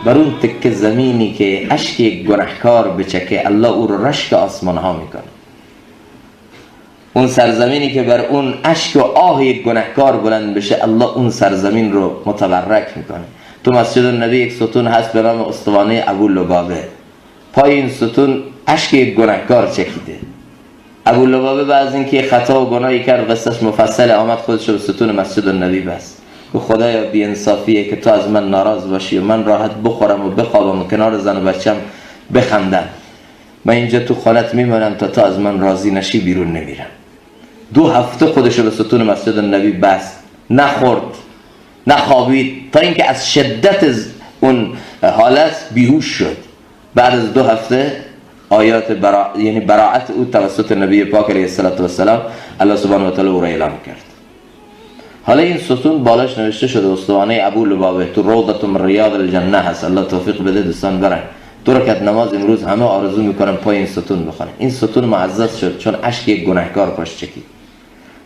بر اون تکه زمینی که اشک یک گناهکار بچکه الله او رو رشک آسمان ها میکنه. اون سرزمینی که بر اون اشک و آه یک گناهکار بلند بشه الله اون سرزمین رو متبرک میکنه. تو مسجد النبی یک ستون هست به نام استوانه ابو لبابه. پای این ستون اشک یک گناهکار چکیده. ابو لبابه بعد اینکه خطا و گناهی کرد قصهش مفصل، آمد خودش رو به ستون مسجد النبی بست. خدایا بی انصافیه که تو از من ناراض باشی و من راحت بخورم و بخوابم و کنار زن و بچم بخندم. من اینجا تو خانت میمونم تا تو از من راضی نشی بیرون نمیرم. 2 هفته خودش رو به ستون مسجد النبی بست، نخورد نخوابید تا اینکه از شدت اون حالت بیهوش شد. بعد از 2 هفته آیات یعنی براعت او توسط نبی پاک علیه السلام الله سبحانه و تعالی او را اعلام کرد. حالا این ستون بالاش نوشته شده استوانه ابو لبابه، تو روضة من ریاض الجنه هست. الله توفیق بده دوستان برن. 2 رکعت نماز امروز همه آرزو میکنن پای این ستون بخونن. این ستون معزز شد چون اشک یک گناهکار پاش چکید.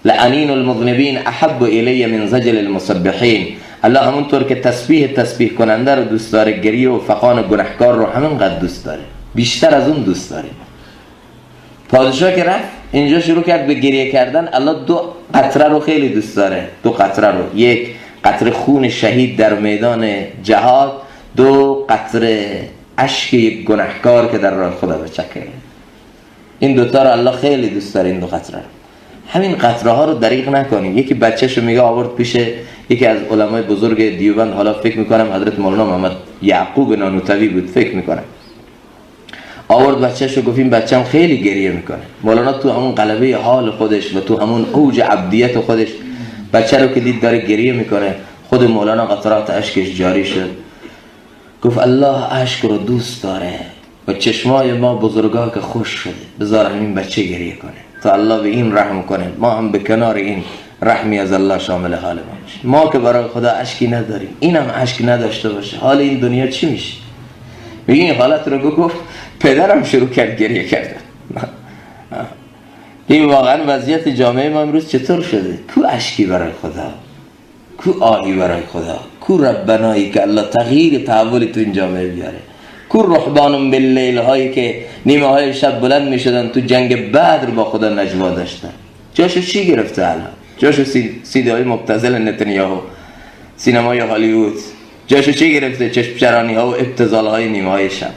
لعنین المذنبین احب الی من زجل المسبحین. الله همونطور که تسبیح کننده رو دوست داره، گریه و فقان گناهکار رو همینقدر دوست داره، بیشتر از اون دوست داره. پادشاه که رفت اینجا شروع کرد به گریه کردن. الله 2 قطره رو خیلی دوست داره. 2 قطره رو، 1 قطره خون شهید در میدان جهاد، 2 قطره اشک یک گناهکار که در راه خدا بچکه. این 2 تا رو الله خیلی دوست داره. این 2 قطره رو، همین قطره ها رو دریغ نکنیم. یکی بچه‌شو میگه آورد پیش یکی از علمای بزرگ دیوبند، حالا فکر میکنم حضرت مولانا محمد یعقوب نانوتوی بود، فکر میکنم، آورد بچه‌شو گفت این بچه‌م خیلی گریه میکنه. مولانا تو همون غلبه حال خودش و تو همون اوج عبدیت خودش بچه رو که دید داره گریه میکنه، خود مولانا قطرات اشکش جاری شد. گفت الله اشک رو دوست داره و چشمای ما بزرگا که خوش شده، بذار همین بچه گریه کنه تا الله به این رحم کنه. ما هم به کنار این رحمی از الله شامل حال ما باشیم. ما که برای خدا اشکی نداریم، اینم اشک نداشته باشه، حال این دنیا چی میشه؟ میگه این حالت رو گفت پدرم شروع کرد گریه کردن. این واقعا وضعیت جامعه ما امروز چطور شده؟ کو اشکی برای خدا، کو آهی برای خدا، کو ربنایی که الله تغییر تحولی تو این جامعه بیاره، کو رهبان باللیل هایی که نیمه های شب بلند می شدن تو جنگ بدر با خدا نجوا داشتن. جاشو چی گرفته الان؟ جاشو سیدی های مبتذل نتانیاهو، سینمای هالیوود. جاشو چی گرفته؟ چشم چرانی ها و ابتذال های نیمه های شب.